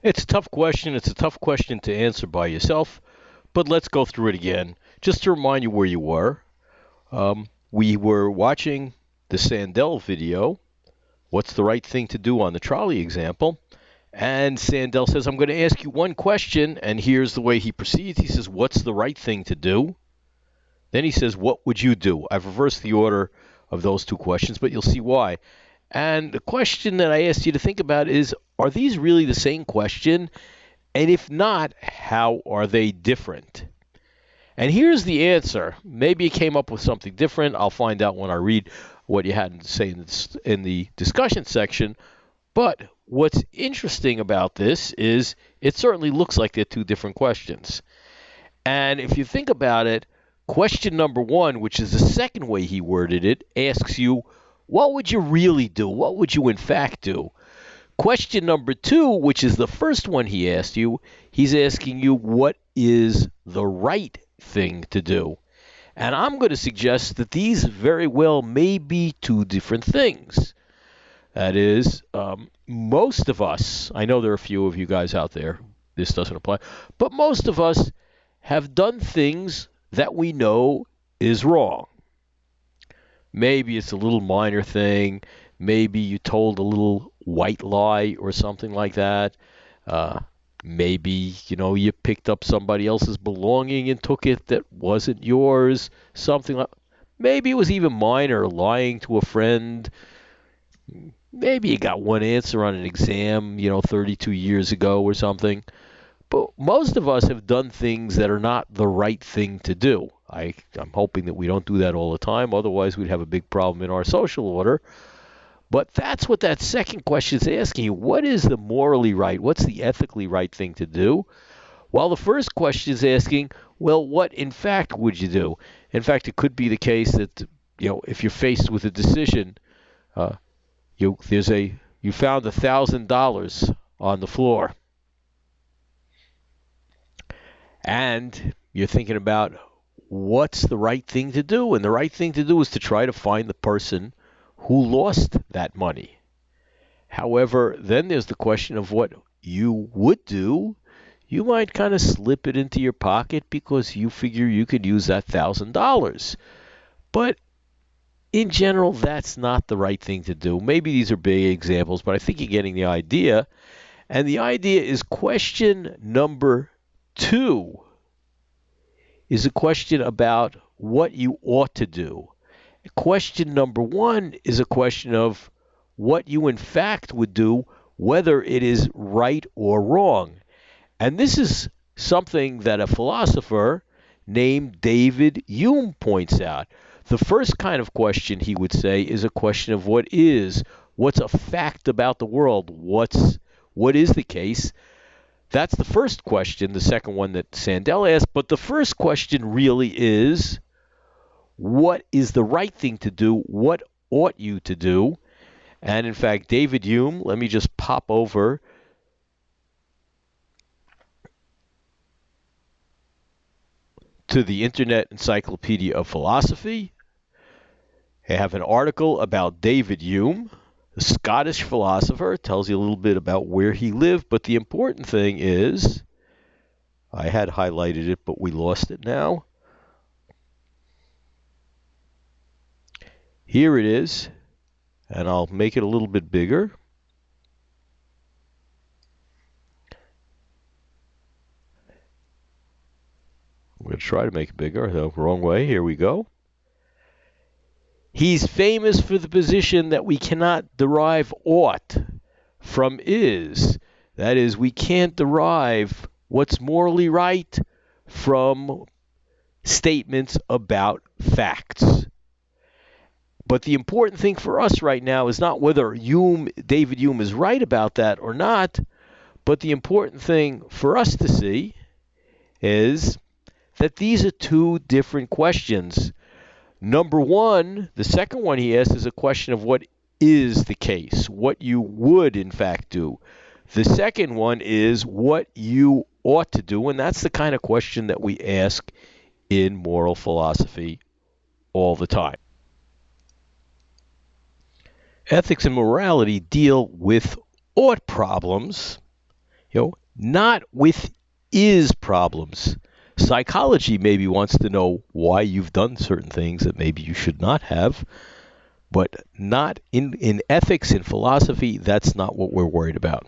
It's a tough question. It's a tough question to answer by yourself, but let's go through it again. Just to remind you where you were, we were watching the Sandell video, What's the Right Thing to Do on the Trolley example. And Sandell says, I'm going to ask you one question, and here's the way he proceeds. He says, What's the right thing to do? Then he says, What would you do? I've reversed the order of those two questions, but you'll see why. And the question that I asked you to think about is, are these really the same question? And if not, how are they different? And here's the answer. Maybe you came up with something different. I'll find out when I read what you had to say in the discussion section. But what's interesting about this is it certainly looks like they're two different questions. And if you think about it, question number one, which is the second way he worded it, asks you, what would you really do? What would you in fact do? Question number two, which is the first one he asked you, he's asking you, what is the right thing to do? And I'm going to suggest that these very well may be two different things. That is, most of us, I know there are a few of you guys out there, this doesn't apply, but most of us have done things that we know is wrong. Maybe it's a little minor thing. Maybe you told a little white lie or something like that. Uh, Maybe, you picked up somebody else's belonging and took it that wasn't yours. Something like maybe it was even minor, lying to a friend. Maybe you got one answer on an exam, 32 years ago or something. But most of us have done things that are not the right thing to do. I'm hoping that we don't do that all the time. Otherwise, we'd have a big problem in our social order. But that's what that second question is asking you. What is the morally right? What's the ethically right thing to do? While the first question is asking, well, what in fact would you do? In fact, it could be the case that, if you're faced with a decision, uh, you found $1,000 on the floor, and you're thinking about what's the right thing to do, and the right thing to do is to try to find the person who lost that money. However, then there's the question of what you would do. You might kind of slip it into your pocket because you figure you could use that $1,000. But in general, that's not the right thing to do. Maybe these are big examples, but I think you're getting the idea. And the idea is question number two is a question about what you ought to do. Question number one is a question of what you in fact would do, whether it is right or wrong. And this is something that a philosopher named David Hume points out. The first kind of question he would say is a question of what's a fact about the world, what is the case. That's the first question, the second one that Sandell asked. But the first question really is, what is the right thing to do? What ought you to do? And in fact, David Hume, let me just pop over to the Internet Encyclopedia of Philosophy. I have an article about David Hume, the Scottish philosopher. It tells you a little bit about where he lived, but the important thing is, I had highlighted it, but we lost it now. Here it is, and I'll make it a little bit bigger. I'm going to try to make it bigger. The wrong way. Here we go. He's famous for the position that we cannot derive ought from is. That is, we can't derive what's morally right from statements about facts. But the important thing for us right now is not whether David Hume is right about that or not, but the important thing for us to see is that these are two different questions. Number one, the second one he asked is a question of what is the case, what you would in fact do. The second one is what you ought to do, and that's the kind of question that we ask in moral philosophy all the time. Ethics and morality deal with ought problems, Not with is problems. Psychology maybe wants to know why you've done certain things that maybe you should not have, but not in ethics and philosophy, that's not what we're worried about.